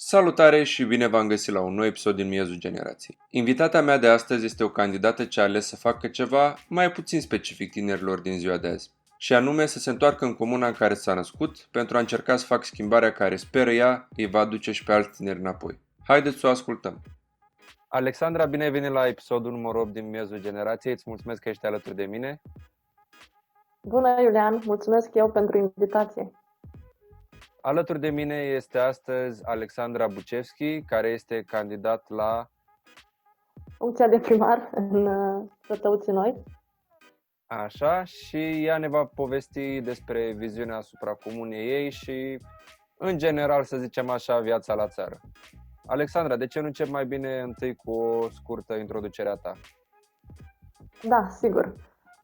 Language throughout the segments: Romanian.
Salutare și bine v-am găsit la un nou episod din Miezul Generației. Invitata mea de astăzi este o candidată ce a ales să facă ceva mai puțin specific tinerilor din ziua de azi, și anume să se întoarcă în comuna în care s-a născut pentru a încerca să facă schimbarea care, speră ea, îi va aduce și pe alți tineri înapoi. Haideți să o ascultăm! Alexandra, bine ai venit la episodul numărul 8 din Miezul Generației. Îți mulțumesc că ești alături de mine. Bună, Iulian! Mulțumesc eu pentru invitație. Alături de mine este astăzi Alexandra Bucevski, care este candidat la Funcția de primar în Rătăuții Noi. Așa, și ea ne va povesti despre viziunea asupra comunei ei și, în general, să zicem așa, viața la țară. Alexandra, de ce nu încep mai bine întâi cu o scurtă introducere a ta? Da, sigur.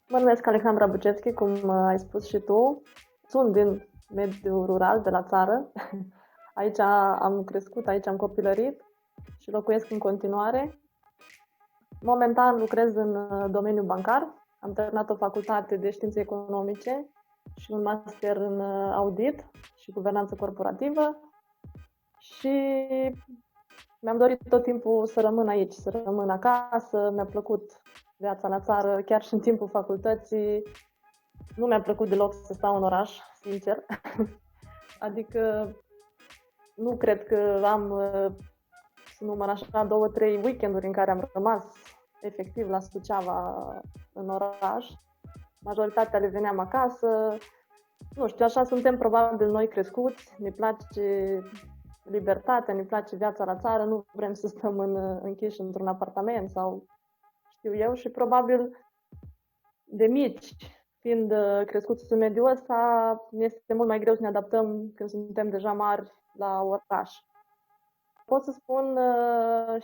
Mă numesc Alexandra Bucevski, cum ai spus și tu. Sunt din mediul rural, de la țară. Aici am crescut, aici am copilărit și locuiesc în continuare. Momentan lucrez în domeniul bancar. Am terminat o facultate de științe economice și un master în audit și guvernanță corporativă și mi-am dorit tot timpul să rămân aici, să rămân acasă. Mi-a plăcut viața la țară, chiar și în timpul facultății. Nu mi-a plăcut deloc să stau în oraș, sincer. Adică nu cred că am, să număr așa, 2-3 weekenduri în care am rămas efectiv la Suceava în oraș. Majoritatea le veneam acasă. Nu știu, așa suntem probabil noi crescuți. Ne place libertatea, ne place viața la țară, nu vrem să stăm închiși într-un apartament sau știu eu, și probabil de mici, fiind crescuți în mediul ăsta, este mult mai greu să ne adaptăm când suntem deja mari la oraș. Pot să spun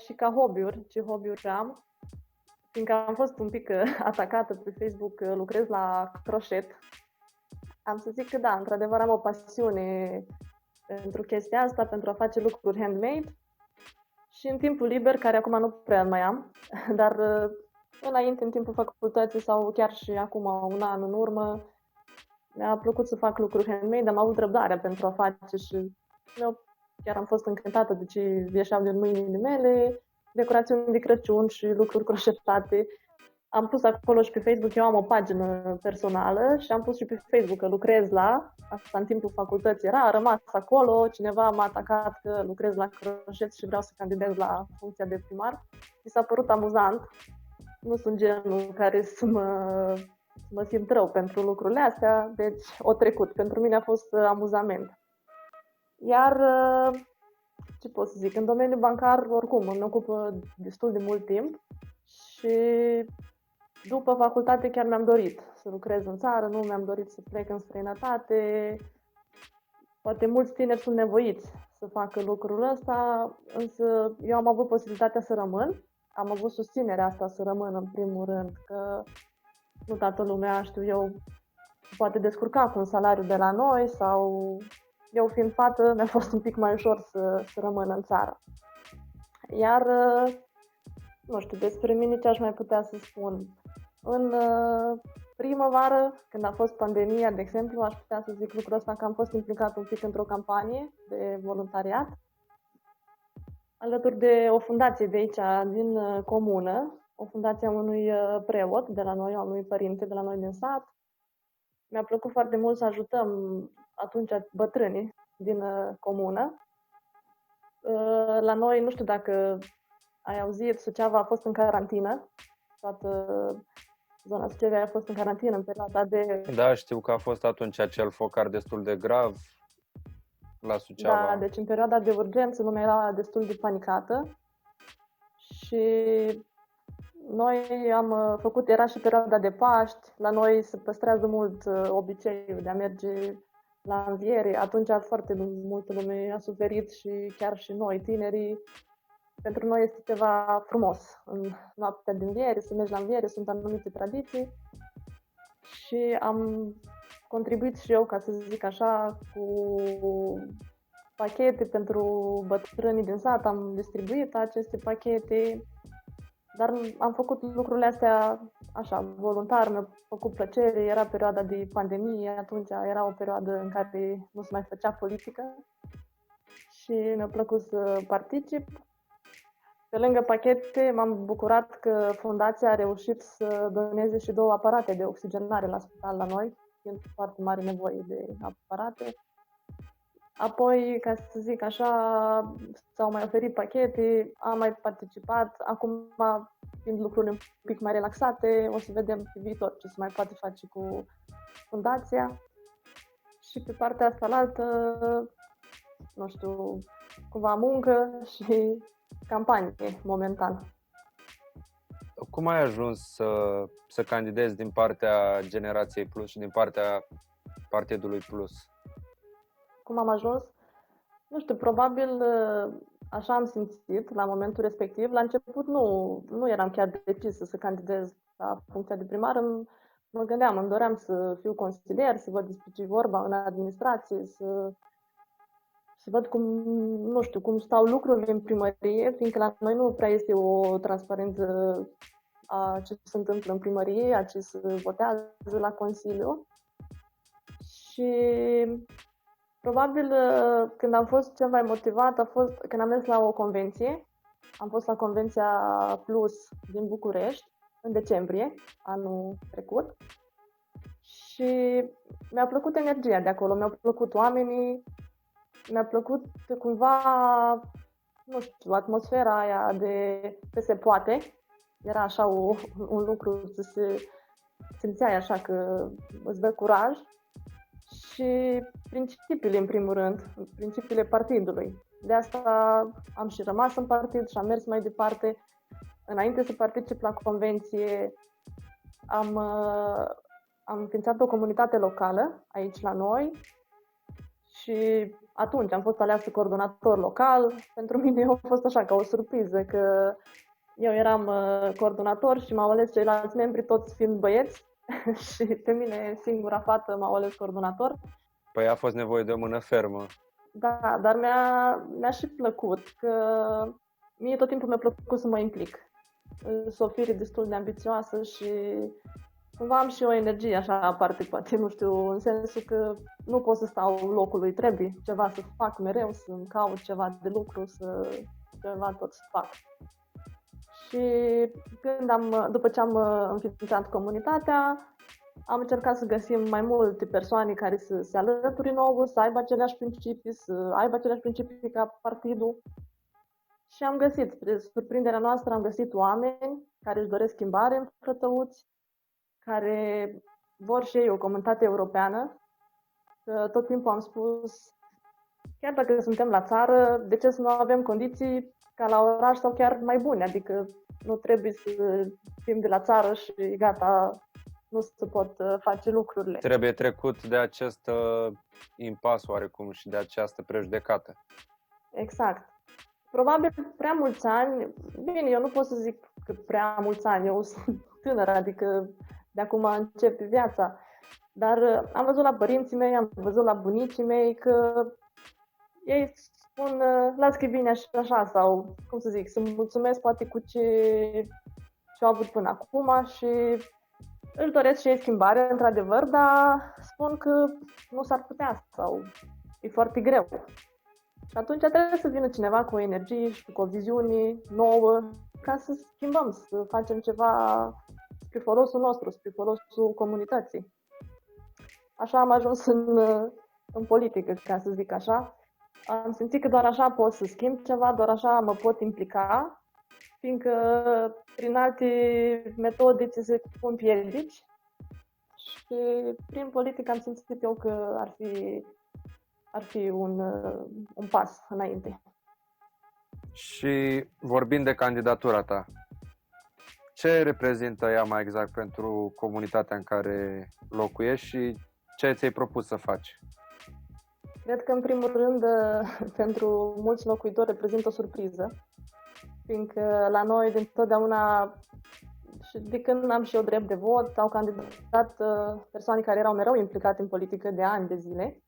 și ca hobby-uri, ce hobby-uri am, fiindcă am fost un pic atacată pe Facebook, lucrez la crochet. Am să zic că da, într-adevăr am o pasiune pentru chestia asta, pentru a face lucruri handmade și în timpul liber, care acum nu prea mai am, dar înainte, în timpul facultății sau chiar și acum, un an în urmă, mi-a plăcut să fac lucruri handmade, am avut răbdarea pentru a face și eu chiar am fost încântată de ce ieșeau din mâinile mele, decorațiuni de Crăciun și lucruri croșetate. Am pus acolo și pe Facebook, eu am o pagină personală și am pus și pe Facebook că lucrez la asta în timpul facultății. A rămas acolo, cineva m-a atacat că lucrez la croșet și vreau să candidez la funcția de primar. Mi s-a părut amuzant. Nu sunt genul care să mă simt rău pentru lucrurile astea, deci o trecut. Pentru mine a fost amuzament. Iar, ce pot să zic, în domeniul bancar, oricum, îmi ocupă destul de mult timp și după facultate chiar mi-am dorit să lucrez în țară, nu mi-am dorit să plec în străinătate. Poate mulți tineri sunt nevoiți să facă lucrul ăsta, însă eu am avut posibilitatea să rămân. Am avut susținerea asta să rămân în primul rând, că nu toată lumea, știu eu, poate descurca cu un salariu de la noi sau eu fiind fată mi-a fost un pic mai ușor să rămân în țară. Iar, nu știu, despre mine ce aș mai putea să spun. În primăvară, când a fost pandemia, de exemplu, aș putea să zic lucrul ăsta că am fost implicat un pic într-o campanie de voluntariat alături de o fundație de aici, din comună, o fundație a unui preot de la noi, a unui părinte de la noi din sat. Mi-a plăcut foarte mult să ajutăm atunci bătrânii din comună. La noi, nu știu dacă ai auzit, Suceava a fost în carantină. Toată zona Suceavei a fost în carantină în perioada de... Da, știu că a fost atunci acel focar destul de grav la Suceava. Da, deci în perioada de urgență lumea era destul de panicată și noi am făcut, era și perioada de Paști, la noi se păstrează mult obiceiul de a merge la înviere. Atunci foarte multă lume a suferit și chiar și noi, tinerii. Pentru noi este ceva frumos. În noaptea de înviere, să mergi la înviere, sunt anumite tradiții și am contribuit și eu, ca să zic așa, cu pachete pentru bătrânii din sat, am distribuit aceste pachete, dar am făcut lucrurile astea așa, voluntar, mi-a făcut plăcere, era perioada de pandemie, atunci era o perioadă în care nu se mai făcea politică și mi-a plăcut să particip. Pe lângă pachete, m-am bucurat că fundația a reușit să doneze și 2 aparate de oxigenare la spital la noi, fiind foarte mare nevoie de aparate. Apoi, ca să zic așa, s-au mai oferit pachete, am mai participat. Acum, fiind lucrurile un pic mai relaxate, o să vedem pe viitor ce se mai poate face cu fundația. Și pe partea asta la altă, nu știu, cumva muncă și campanie momentan. Cum ai ajuns să candidezi din partea Generației Plus și din partea Partidului Plus? Cum am ajuns? Nu știu, probabil așa am simțit la momentul respectiv. La început nu eram chiar decisă să candidez la funcția de primar. Mă gândeam, îmi doream să fiu consilier, să văd despre ce vorba în administrație, să văd cum, nu știu, cum stau lucrurile în primărie, fiindcă la noi nu prea este o transparență a ce se întâmplă în primărie, a ce se votează la Consiliu. Și probabil când am fost cel mai motivat a fost când am mers la o convenție. Am fost la Convenția Plus din București în decembrie anul trecut și mi-a plăcut energia de acolo, mi-au plăcut oamenii, mi-a plăcut cumva, nu știu, atmosfera aia de că se poate. Era așa un lucru, se simțeai așa că îți dă curaj. Și principiile, în primul rând, principiile partidului. De asta am și rămas în partid și am mers mai departe. Înainte să particip la convenție, am înființat o comunitate locală aici la noi și atunci am fost aleasă coordonator local. Pentru mine a fost așa ca o surpriză că eu eram coordonator și m-au ales ceilalți membri, toți fiind băieți. Și pe mine, singura fată, m-au ales coordonator. Păi a fost nevoie de o mână fermă. Da, dar mi-a și plăcut, că mie tot timpul mi-a plăcut să mă implic. Sunt o fire destul de ambițioasă și cumva am și o energie așa aparte, poate, nu știu, în sensul că nu pot să stau locului, trebuie ceva să fac mereu, să-mi caut ceva de lucru, ceva tot să fac. Și după ce am înființat comunitatea, am încercat să găsim mai multe persoane care să se alăture nouă, să aibă aceleași principii, să aibă aceleași principii ca partidul. Și am găsit, spre surprinderea noastră, am găsit oameni care își doresc schimbare în Frătăuți, care vor și ei o comunitate europeană. Că tot timpul am spus, chiar dacă suntem la țară, de ce să nu avem condiții ca la oraș sau chiar mai bune? Adică nu trebuie să fim de la țară și gata, nu se pot face lucrurile. Trebuie trecut de acest impas oarecum și de această prejudecată. Exact. Probabil prea mulți ani, bine, eu nu pot să zic că prea mulți ani, eu sunt tânără, adică de acum încep viața, dar am văzut la părinții mei, am văzut la bunicii mei că ei spun, las că bine așa, sau, cum să zic, să mulțumesc poate cu ce au avut până acum și își doresc și ei schimbare, într-adevăr, dar spun că nu s-ar putea sau e foarte greu. Și atunci trebuie să vină cineva cu o energie și cu o viziune nouă ca să schimbăm, să facem ceva spre folosul nostru, spre folosul comunității. Așa am ajuns în politică, ca să zic așa. Am simțit că doar așa pot să schimb ceva, doar așa mă pot implica, fiindcă prin alte metode ți se pun piedici și prin politică am simțit eu că ar fi un pas înainte. Și vorbind de candidatura ta, ce reprezintă ea mai exact pentru comunitatea în care locuiești și ce ți-ai propus să faci? Cred că, în primul rând, pentru mulți locuitori reprezintă o surpriză, fiindcă la noi, dintotdeauna, și de când am și eu drept de vot, au candidat persoane care erau mereu implicate în politică de ani de zile.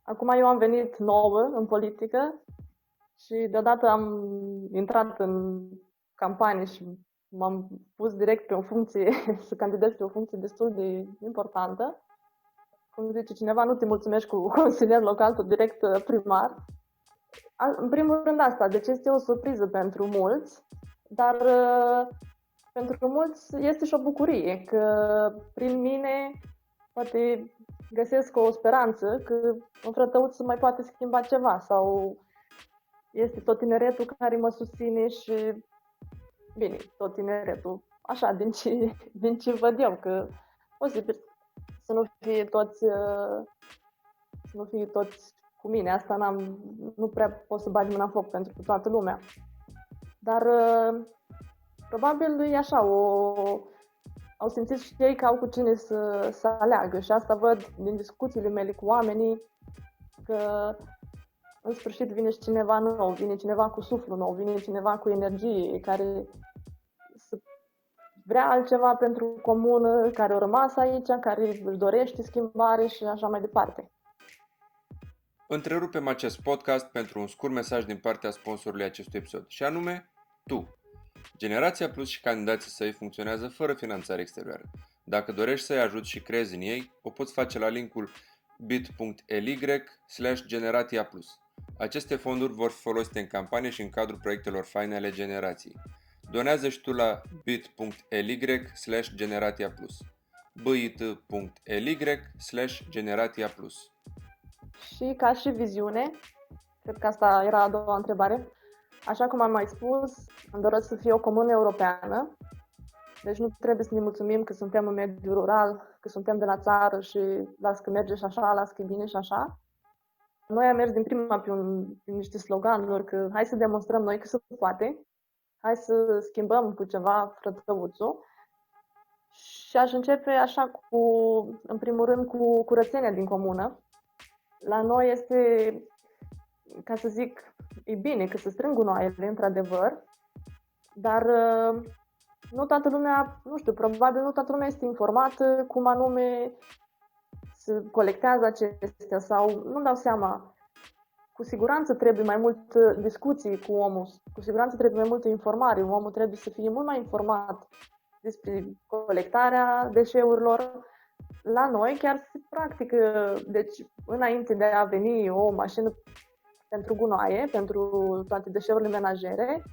Acum eu am venit nouă în politică și deodată am intrat în campanie și m-am pus direct pe o funcție, să candidez pe o funcție destul de importantă. Cum zice cineva, nu te mulțumești cu consilier local, tu direct primar. În primul rând asta, deci este o surpriză pentru mulți, dar pentru mulți este și o bucurie că prin mine poate găsesc o speranță că un frătăuț mai poate schimba ceva sau este tot tineretul care mă susține și, bine, tot tineretul, așa, din ce văd eu, că posibil să nu fie toți, să nu fie toți cu mine. Asta nu prea pot să bagi mâna în foc pentru toată lumea. Dar probabil e așa, au simțit și ei că au cu cine să aleagă și asta văd din discuțiile mele cu oamenii, că în sfârșit vine și cineva nou, vine cineva cu suflu nou, vine cineva cu energie, care să vrea altceva pentru comună, care a rămas aici, care își dorește schimbare și așa mai departe. Întrerupem acest podcast pentru un scurt mesaj din partea sponsorului acestui episod, și anume tu. Generația Plus și candidații săi funcționează fără finanțare exterioară. Dacă dorești să-i ajuți și crezi în ei, o poți face la linkul bit.ly/Generatia Plus. Aceste fonduri vor fi folosite în campanie și în cadrul proiectelor faine ale generației. Donează și tu la bit.ly/Generatia Plus. bit.ly/Generatia Plus. Și ca și viziune, cred că asta era a doua întrebare, așa cum am mai spus, îmi doresc să fie o comună europeană, deci nu trebuie să ne mulțumim că suntem în mediul rural, că suntem de la țară și las că merge și așa, las că e bine și așa. Noi am mers din prima prin niște sloganuri că hai să demonstrăm noi că se poate, hai să schimbăm cu ceva frătăuțul. Și aș începe așa în primul rând, cu curățenia din comună. La noi este, ca să zic, e bine că se strâng gunoaiele, într-adevăr, dar nu toată lumea, nu știu, probabil nu toată lumea este informată cum anume se colectează acestea sau nu dau seama. Cu siguranță trebuie mai mult discuții cu omul, cu siguranță trebuie mai multă informare, omul trebuie să fie mult mai informat despre colectarea deșeurilor. La noi chiar se practică, deci înainte de a veni o mașină pentru gunoaie, pentru toate deșeurile menajere,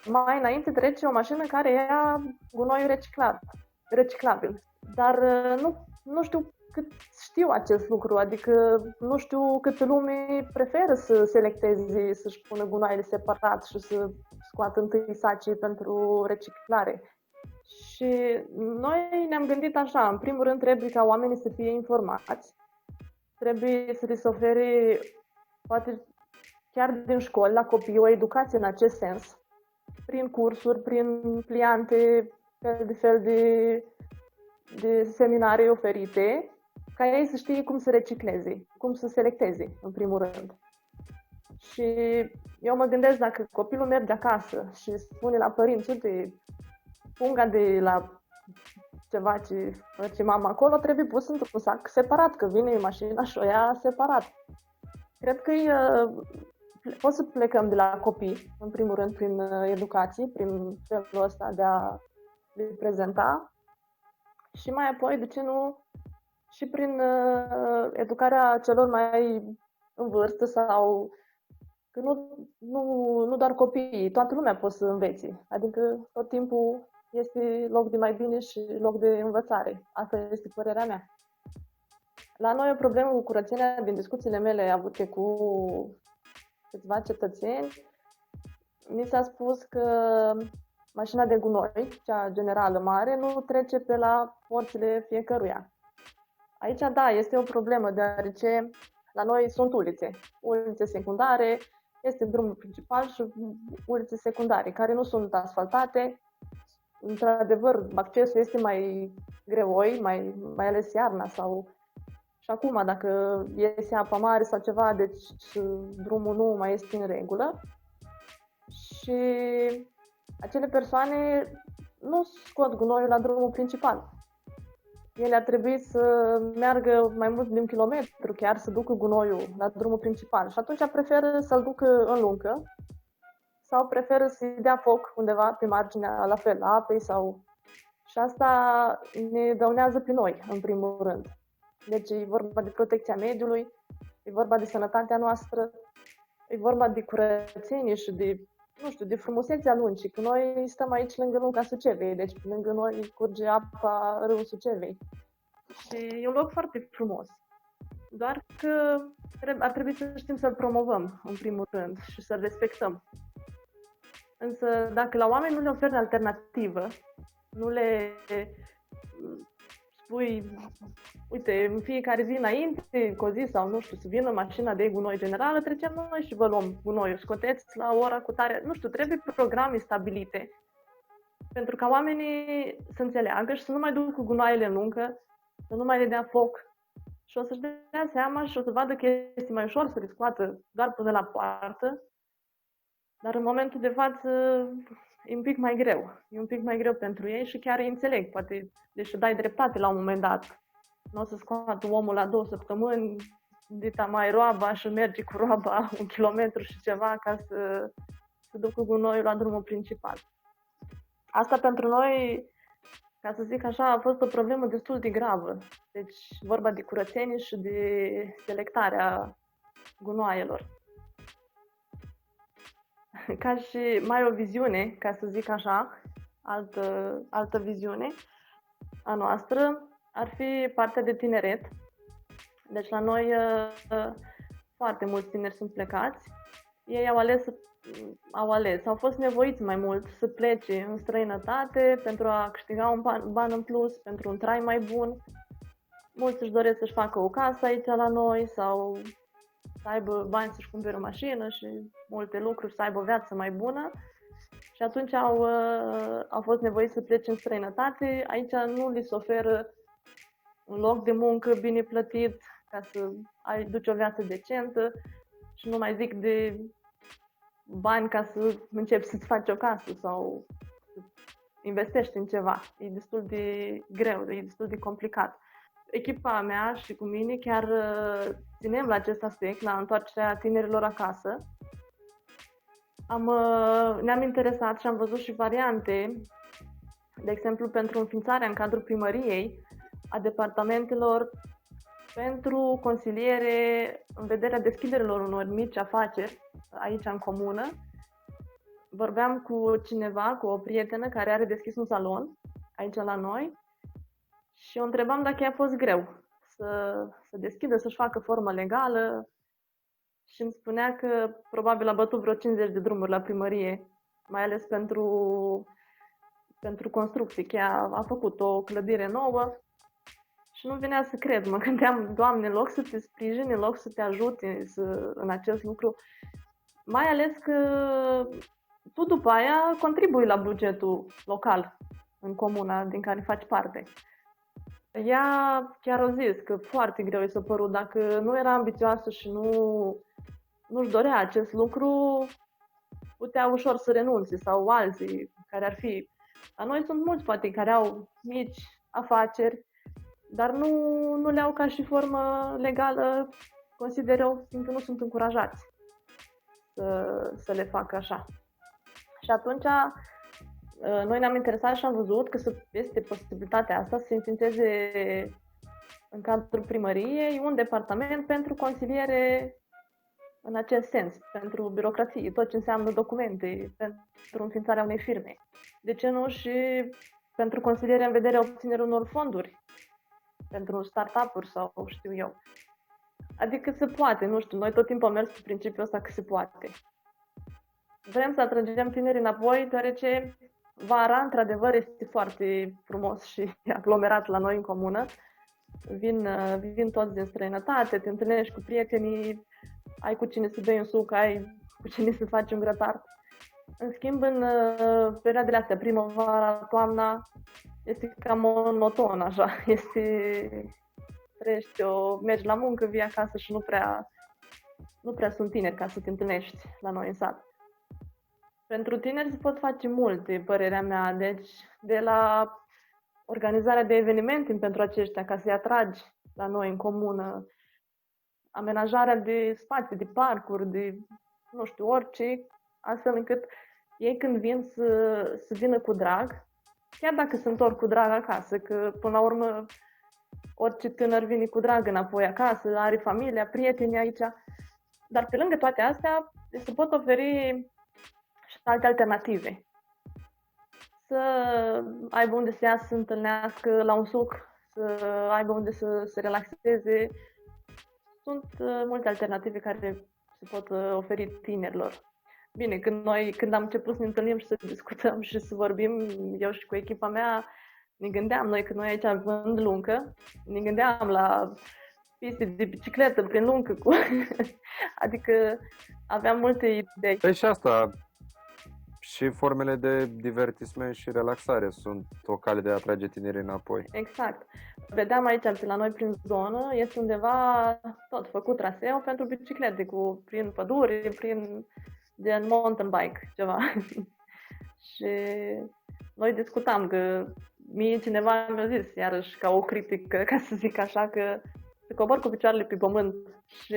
mai înainte trece o mașină care ia gunoiul reciclabil. Dar nu știu cât știu acest lucru, adică nu știu câtă lume preferă să selecteze, să-și pună gunoaiele separat și să scoată întâi sacii pentru reciclare. Și noi ne-am gândit așa, în primul rând trebuie ca oamenii să fie informați, trebuie să li se ofere, poate chiar din școli, la copii, o educație în acest sens, prin cursuri, prin pliante, fel de seminarii oferite, ca ei să știe cum să recicleze, cum să selecteze, în primul rând. Și eu mă gândesc, dacă copilul merge acasă și spune la părinți, uite, punga de la ceva ce face mama acolo trebuie pus într-un sac separat, că vine mașina și o ia separat. Cred că pot să plecăm de la copii, în primul rând, prin educație, prin felul ăsta de a le prezenta și mai apoi, de ce nu, și prin educarea celor mai în vârstă sau că nu doar copiii, toată lumea poate să învețe. Adică tot timpul este loc de mai bine și loc de învățare. Asta este părerea mea. La noi o problemă cu curățenia, din discuțiile mele avute cu câțiva cetățeni, mi s-a spus că mașina de gunoi, cea generală mare, nu trece pe la porțile fiecăruia. Aici, da, este o problemă, deoarece la noi sunt ulițe secundare, este drumul principal și ulițe secundare, care nu sunt asfaltate. Într-adevăr, accesul este mai greoi, mai ales iarna sau și acum, dacă iese apa mare sau ceva, deci drumul nu mai este în regulă. Și acele persoane nu scot gunoiul la drumul principal. Ele ar trebui să meargă mai mult de 1 kilometru, chiar să ducă gunoiul la drumul principal. Și atunci preferă să-l ducă în luncă sau preferă să-i dea foc undeva pe marginea, la fel, a apei sau... Și asta ne dăunează pe noi, în primul rând. Deci e vorba de protecția mediului, e vorba de sănătatea noastră e vorba de curățenie și de, nu știu, de frumusețea Luncii, că noi stăm aici lângă Lunca Sucevei, deci lângă noi curge apa râul Sucevei. Și e un loc foarte frumos. Doar că ar trebui să știm să-l promovăm, în primul rând, și să-l respectăm. Însă, dacă la oameni nu le oferi alternativă, nu le spui, uite, în fiecare zi înainte, cu o zi sau nu știu, să vină mașina de gunoi generală, trecem noi și vă luăm gunoiul, scoteți la ora cu tare, nu știu, trebuie programe stabilite pentru ca oamenii să înțeleagă și să nu mai ducă gunoaiele în luncă, să nu mai le dea foc și o să-și dea seama și o să vadă că este mai ușor să le scoată doar până la poartă, dar în momentul de față e un pic mai greu. E un pic mai greu pentru ei și chiar îi înțeleg. Poate, deși dai dreptate la un moment dat. Nu o să scoată omul la 2 săptămâni, dita mai roaba și merge cu roaba 1 kilometru și ceva ca să ducă gunoiul la drumul principal. Asta pentru noi, ca să zic așa, a fost o problemă destul de gravă. Deci vorba de curățenie și de selectarea gunoaielor. Ca și mai o viziune, ca să zic așa, altă viziune a noastră, ar fi partea de tineret. Deci la noi foarte mulți tineri sunt plecați. Ei au fost nevoiți mai mult să plece în străinătate pentru a câștiga un ban în plus, pentru un trai mai bun. Mulți își doresc să-și facă o casă aici la noi sau să aibă bani să-și cumpere o mașină și multe lucruri, să aibă o viață mai bună. Și atunci au fost nevoiți să plece în străinătate. Aici nu li se oferă un loc de muncă bine plătit ca să duci o viață decentă și nu mai zic de bani ca să începi să-ți faci o casă sau să investești în ceva. E destul de greu, e destul de complicat. Echipa mea și cu mine chiar ținem la acest aspect, la întoarcerea tinerilor acasă. Ne-am interesat și am văzut și variante, de exemplu, pentru înființarea în cadrul primăriei a departamentelor pentru consiliere în vederea deschiderilor unor mici afaceri aici în comună. Vorbeam cu cineva, cu o prietenă care are deschis un salon aici la noi și o întrebam dacă i-a fost greu să deschidă, să-și facă formă legală și îmi spunea că probabil a bătut vreo 50 de drumuri la primărie, mai ales pentru construcții. Chiar a făcut o clădire nouă și nu venea să cred. Mă gândeam, Doamne, în loc să te sprijini, în loc să te ajute în acest lucru, mai ales că tu după aia contribui la bugetul local în comuna din care faci parte. Ea chiar a zis că foarte greu i s-a părut, dacă nu era ambițioasă și nu-și dorea acest lucru, putea ușor să renunțe sau alții care ar fi. La noi sunt mulți poate care au mici afaceri, dar nu le au ca și formă legală, consider eu, fiindcă nu sunt încurajați să le facă așa. Și atunci noi ne-am interesat și am văzut că este posibilitatea asta să se înființeze în cadrul primăriei un departament pentru consiliere în acest sens, pentru birocrație, tot ce înseamnă documente, pentru înființarea unei firme. De ce nu și pentru consiliere în vederea obținerii unor fonduri, pentru start-up-uri sau știu eu. Adică se poate, nu știu, noi tot timpul am mers pe principiul ăsta că se poate. Vrem să atragem tinerii înapoi, deoarece vara, într-adevăr, este foarte frumos și aglomerat la noi în comună. Vin toți din străinătate, te întâlnești cu prietenii, ai cu cine să bei un suc, ai cu cine să faci un grătar. În schimb, în perioadele astea, primăvara, toamna, este cam monoton, așa. Mergi la muncă, vii acasă și nu prea sunt tineri ca să te întâlnești la noi în sat. Pentru tineri se pot face multe, părerea mea, deci de la organizarea de evenimente pentru aceștia, ca să-i atragi la noi în comună, amenajarea de spații, de parcuri, de, nu știu, orice, astfel încât ei când vin să vină cu drag, chiar dacă se întorc cu drag acasă, că până la urmă orice tânăr vine cu drag înapoi acasă, are familia, prieteni aici, dar pe lângă toate astea Deci se pot oferi și alte alternative. Să aibă unde să iasă să întâlnească la un suc, să aibă unde să se relaxeze. Sunt multe alternative care se pot oferi tinerilor. Bine, când am început să ne întâlnim și să discutăm și să vorbim, eu și cu echipa mea, ne gândeam noi, că noi aici având luncă, ne gândeam la piste de bicicletă prin luncă, adică aveam multe idei. Păi și asta, și formele de divertisment și relaxare sunt o cale de a atrage tinerii înapoi. Exact. Vedeam aici, pe la noi prin zonă, este undeva tot făcut traseu pentru biciclete, prin păduri, prin gen mountain bike, ceva. Și noi discutam că mie cineva mi-a zis, iarăși ca o critică, ca să zic așa, că să cobor cu picioarele pe pământ. Și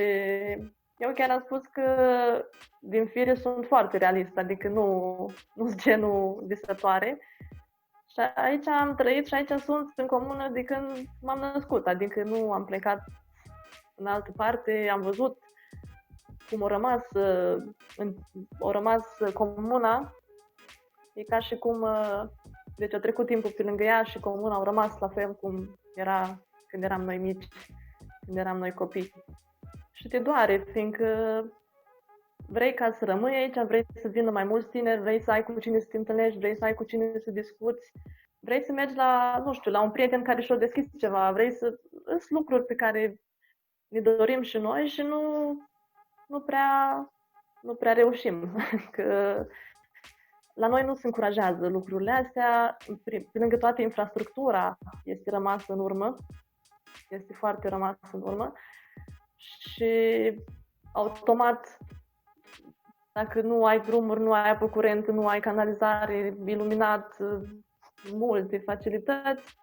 eu chiar am spus că din fire sunt foarte realist, adică nu sunt genul visătoare. Și aici am trăit și aici sunt în comună de când m-am născut, adică nu am plecat în altă parte, am văzut cum a rămas comuna. E ca și cum, deci a trecut timpul pe lângă ea și comuna au rămas la fel cum era când eram noi mici, când eram noi copii. Și te doare, fiindcă vrei ca să rămâi aici, vrei să vină mai mulți tineri, vrei să ai cu cine să te întâlnești, vrei să ai cu cine să discuți, vrei să mergi la, nu știu, la un prieten care și-a deschis ceva, vrei să... Sunt lucruri pe care ne dorim și noi și nu prea reușim. Că la noi nu se încurajează lucrurile astea, pe lângă toată infrastructura este rămasă în urmă, este foarte rămasă în urmă și automat, dacă nu ai drumuri, nu ai apă curentă, nu ai canalizare, iluminat, multe facilități,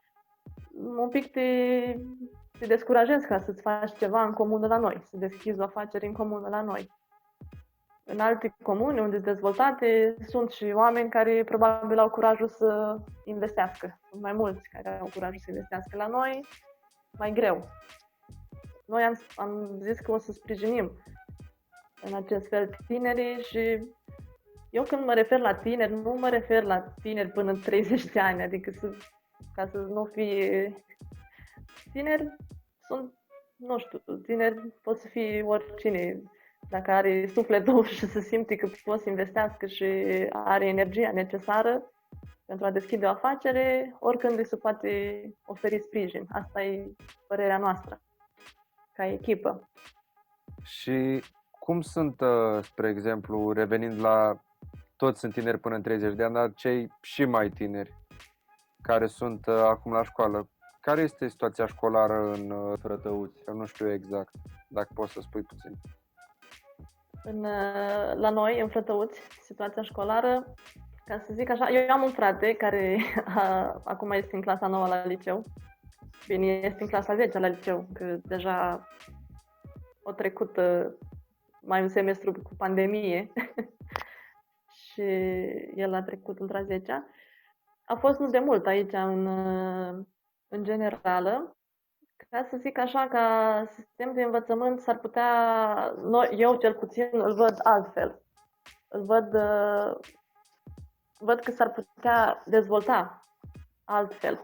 un pic te descurajezi ca să-ți faci ceva în comună la noi, să deschizi o afacere în comună la noi. În alte comune unde sunt dezvoltate, sunt și oameni care probabil au curajul să investească. Sunt mai mulți care au curajul să investească. La noi, mai greu. Noi am zis că o să sprijinim în acest fel tinerii și eu când mă refer la tineri, nu mă refer la tineri până în 30 de ani, adică ca să nu fie tineri, sunt, nu știu, tineri pot să fie oricine, dacă are sufletul și se simte că poate să investească și are energia necesară pentru a deschide o afacere, oricând îi se poate oferi sprijin. Asta e părerea noastră, ca echipă. Și cum sunt, spre exemplu, revenind la toți sunt tineri până în 30 de ani, dar cei și mai tineri care sunt acum la școală, care este situația școlară în Frătăuți. eu nu știu exact, dacă poți să spui puțin. La noi, în Frătăuți, situația școlară, ca să zic așa, eu am un frate care acum este în clasa 9 la liceu. Bine, este în clasa 10 la liceu, că deja a trecut mai un semestru cu pandemie și el a trecut într-a 10-a. A fost nu de mult aici în generală. Ca să zic așa, ca sistem de învățământ s-ar putea, eu cel puțin îl văd altfel. Îl văd că s-ar putea dezvolta altfel.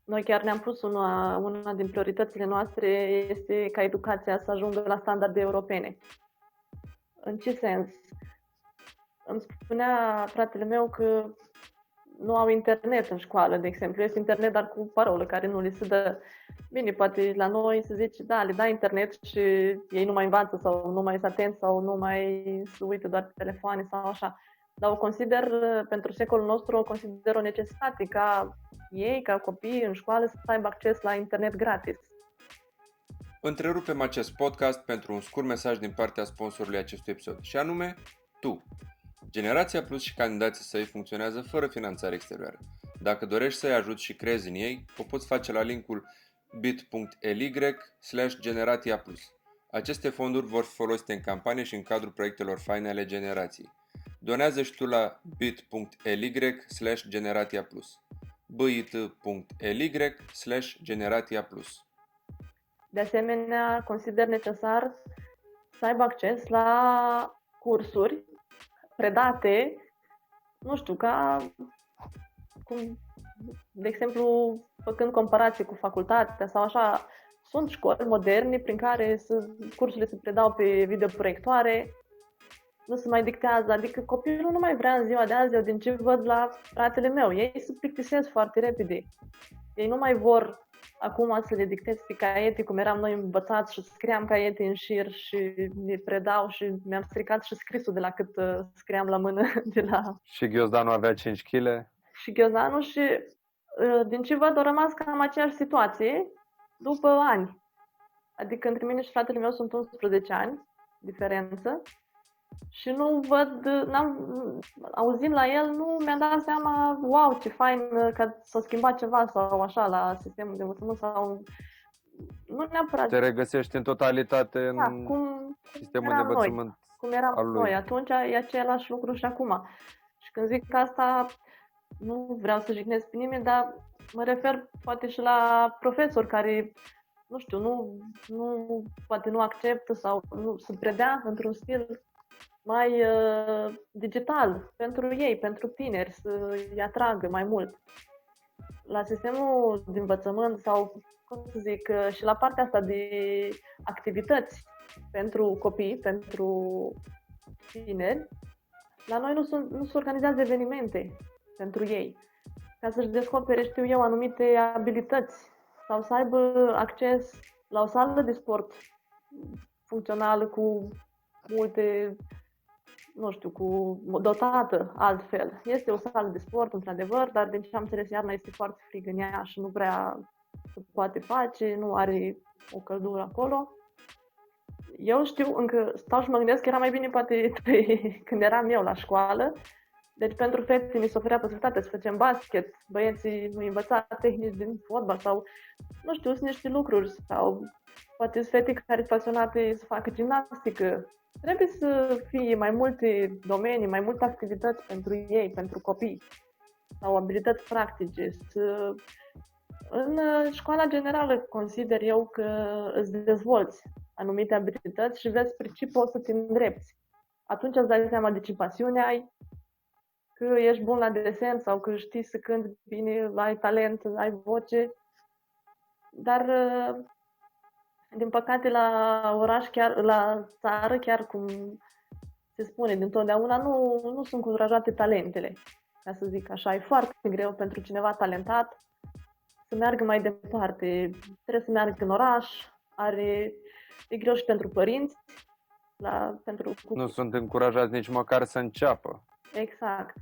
Noi chiar ne-am pus una din prioritățile noastre este ca educația să ajungă la standarde europene. În ce sens? Îmi spunea fratele meu că nu au internet în școală, de exemplu. Este internet, dar cu parolă care nu li se dă. Bine, poate la noi se zice, da, le dai internet și ei nu mai învață sau nu mai sunt atenți sau nu mai se uită doar pe telefoane sau așa. Dar o consider, pentru secolul nostru, o consider o necesitate ca ei, ca copii în școală, să aibă acces la internet gratis. Întrerupem acest podcast pentru un scurt mesaj din partea sponsorului acestui episod, și anume tu. Generația Plus și candidații săi funcționează fără finanțare exterioară. Dacă dorești să-i ajuți și crezi în ei, o poți face la linkul bit.ly/Generatia Plus. Aceste fonduri vor fi folosite în campanie și în cadrul proiectelor faine ale generației. Donează și tu la bit.ly/Generatia Plus. bit.ly/Generatia Plus. De asemenea, consider necesar să aibă acces la cursuri predate, nu știu, de exemplu, făcând comparație cu facultatea sau așa, sunt școli moderne prin care cursurile se predau pe videoproiectoare, nu se mai dictează, adică copilul nu mai vrea în ziua de azi, eu din ce văd la fratele meu, ei se plictisesc foarte repede. Ei nu mai vor acum să le dictezi pe caiete, cum eram noi învățați și scriam caiete în șir și le predau și mi-am stricat și scrisul de la cât scriam la mână de la... Și ghiozdanul avea 5 kg? Și ghiozdanul și din ce văd, a rămas cam aceeași situație după ani. Adică între mine și fratele meu sunt 11 ani diferență și nu văd, auzind la el, nu mi-am dat seama, wow, ce fain că s-a schimbat ceva sau așa la sistemul de învățământ sau nu neapărat. Te regăsești în totalitate în sistemul de învățământ cum eram al lui. noi, atunci e același lucru și acum. Și când zic asta, nu vreau să jignesc pe nimeni, dar mă refer poate și la profesori care, nu știu, poate nu acceptă sau nu se predea într-un stil mai digital pentru ei, pentru tineri, să-i atragă mai mult. La sistemul de învățământ sau, cum să zic, și la partea asta de activități pentru copii, pentru tineri, la noi nu se organizează evenimente pentru ei, ca să-și descopere, știu eu, anumite abilități sau să aibă acces la o sală de sport funcțională cu multe, nu știu, dotată altfel. Este o sală de sport, într-adevăr, dar din ce am înțeles, iarna este foarte frigă în ea și nu prea se poate face, nu are o căldură acolo. Eu știu, încă stau și mă gândesc că era mai bine poate când eram eu la școală. Deci pentru fete mi se oferea posibilitatea să facem basket, băieții nu învăța tehnici din fotbal sau, nu știu, sunt niște lucruri sau poate sunt fete care sunt pasionate să facă gimnastică. Trebuie să fie mai multe domenii, mai multe activități pentru ei, pentru copii sau abilități practice. În școala generală consider eu că îți dezvolți anumite abilități și vezi spre ce poți să te îndrepți. Atunci îți dai seama de ce pasiune ai, că ești bun la desen sau că știi să cânti bine, ai talent, ai voce. Dar, din păcate, la oraș, chiar la țară, chiar cum se spune dintotdeauna, nu sunt încurajate talentele. Ca să zic așa, e foarte greu pentru cineva talentat să meargă mai departe. Trebuie să meargă în oraș, e greu și pentru părinți. Nu sunt încurajați nici măcar să înceapă. Exact.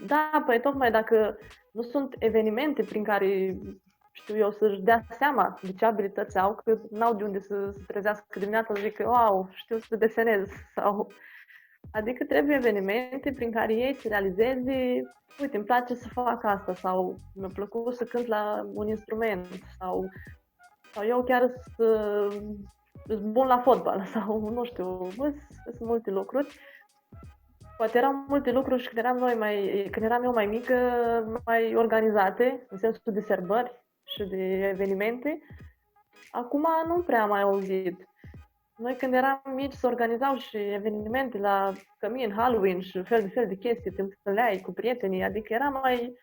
Da, păi tocmai dacă nu sunt evenimente prin care, știu eu, să-și dea seama de ce abilități au, că n-au de unde să se trezească dimineața să zică, wow, știu să desenez. Adică trebuie evenimente prin care ei să realizeze, uite, îmi place să fac asta sau mi-a plăcut să cânt la un instrument sau eu chiar sunt bun la fotbal sau nu știu, sunt multe lucruri. Poate erau multe lucruri și când eram eu mai mică, mai organizate, în sensul de sărbări și de evenimente. Acum nu prea am mai auzit. Noi când eram mici se organizau și evenimente la cămin, Halloween și fel de chestii, te întâlneai cu prietenii, adică era mai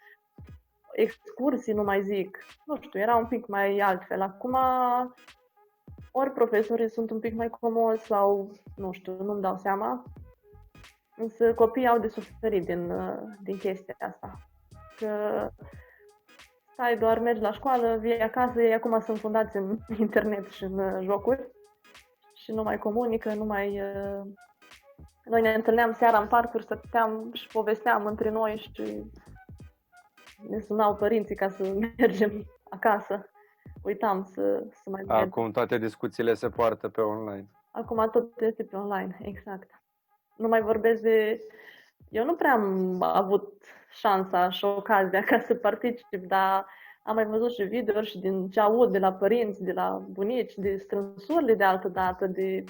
excursii, nu mai zic. Nu știu, era un pic mai altfel. Acum ori profesorii sunt un pic mai comozi sau, nu știu, nu-mi dau seama. Însă copiii au de suferit din chestia asta. Că stai doar, mergi la școală, vii acasă, ei acum sunt fundați în internet și în jocuri și nu mai comunică, Noi ne întâlneam seara în parcuri, stăteam și povesteam între noi și ne sunau părinții ca să mergem acasă. Uitam să mai mergem. Acum toate discuțiile se poartă pe online. Acum tot este pe online, exact. Nu mai vorbesc Eu nu prea am avut șansa și ocazia ca să particip, dar am mai văzut și videouri și din ce aud de la părinți, de la bunici, de strânsurile de altă dată, de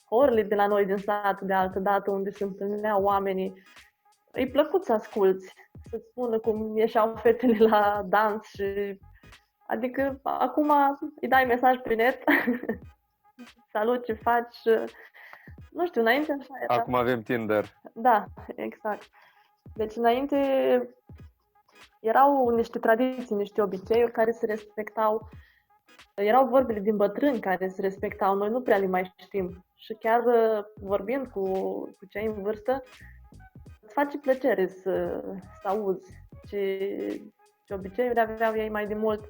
horile de la noi din sat de altă dată, unde se întâlneau oamenii. E plăcut să asculți, să-ți spună cum ieșeau fetele la dans și... Adică acum îi dai mesaj pe net, salut, ce faci? Nu știu, înainte așa era. Acum avem Tinder. Da, exact. Deci înainte erau niște tradiții, niște obiceiuri care se respectau. Erau vorbele din bătrâni care se respectau, noi nu prea le mai știm. Și chiar vorbind cu cei în vârstă, îți face plăcere să auzi ce obiceiuri aveau ei mai de mult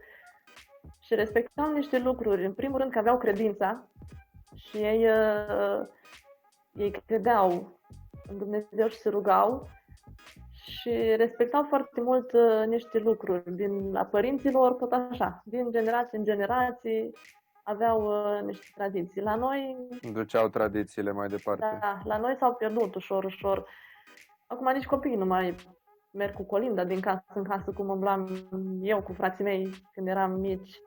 și respectau niște lucruri. În primul rând că aveau credința și ei credeau în Dumnezeu și se rugau și respectau foarte mult niște lucruri din la părinții lor, tot așa, din generație în generație aveau niște tradiții. La noi, Duceau tradițiile mai departe. da, la noi s-au pierdut ușor, ușor. Acum nici copiii nu mai merg cu colinda din casă în casă, cum umblam eu cu frații mei când eram mici.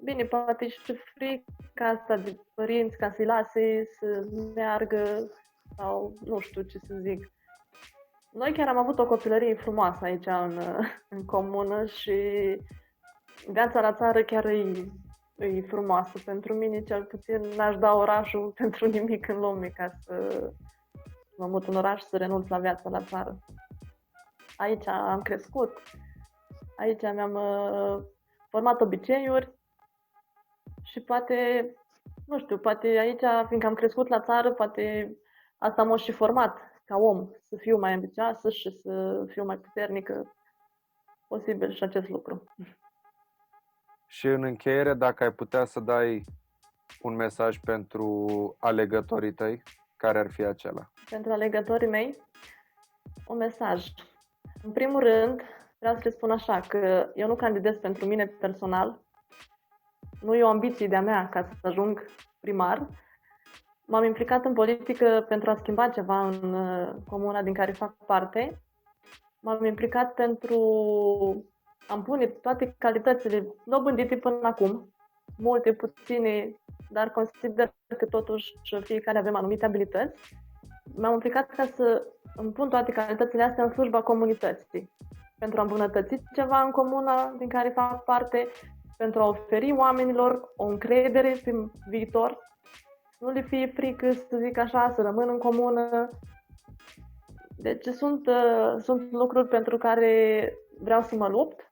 Bine, poate și frica asta de părinți ca să-i lase să meargă sau nu știu ce să zic. Noi chiar am avut o copilărie frumoasă aici în comună și viața la țară chiar e frumoasă. Pentru mine, cel puțin, n-aș da orașul pentru nimic în lume ca să mă mut în oraș și să renunț la viața la țară. Aici am crescut, aici mi-am format obiceiuri și poate, nu știu, poate aici, fiindcă am crescut la țară, poate asta m-a și format ca om, să fiu mai ambițioasă și să fiu mai puternică, posibil și acest lucru. Și în încheiere, dacă ai putea să dai un mesaj pentru alegătorii tăi, care ar fi acela? Pentru alegătorii mei, un mesaj. În primul rând, vreau să le spun așa, că eu nu candidez pentru mine personal, nu e o ambiție de-a mea ca să ajung primar. M-am implicat în politică pentru a schimba ceva în comuna din care fac parte. M-am implicat pentru a-mi pune toate calitățile dobândite până acum, multe, puține, dar consider că totuși fiecare avem anumite abilități. M-am implicat ca să îmi pun toate calitățile astea în slujba comunității, pentru a îmbunătăți ceva în comuna din care fac parte, pentru a oferi oamenilor o încredere pe viitor, să nu le fie frică, să zic așa, să rămână în comună. Deci sunt lucruri pentru care vreau să mă lupt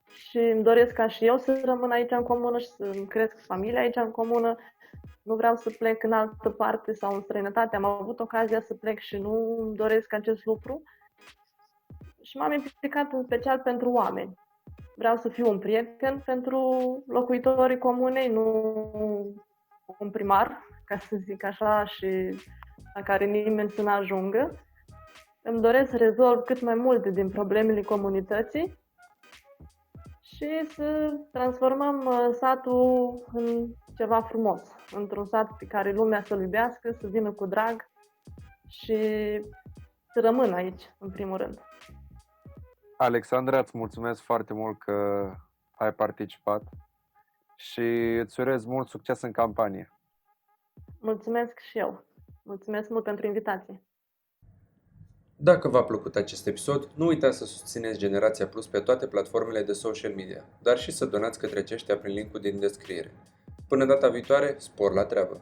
și îmi doresc ca și eu să rămân aici în comună și să-mi cresc familia aici în comună. Nu vreau să plec în altă parte sau în străinătate. Am avut ocazia să plec și nu îmi doresc acest lucru. Și m-am implicat în special pentru oameni. Vreau să fiu un prieten pentru locuitorii comunei, nu un primar, ca să zic așa, și la care nimeni să nu ajungă. Îmi doresc să rezolv cât mai multe din problemele comunității și să transformăm satul în ceva frumos, într-un sat pe care lumea să-l iubească, să vină cu drag și să rămână aici, în primul rând. Alexandra, îți mulțumesc foarte mult că ai participat și îți urez mult succes în campanie. Mulțumesc și eu. Mulțumesc mult pentru invitație. Dacă v-a plăcut acest episod, nu uitați să susțineți Generația Plus pe toate platformele de social media, dar și să donați către aceștia prin linkul din descriere. Până data viitoare, spor la treabă!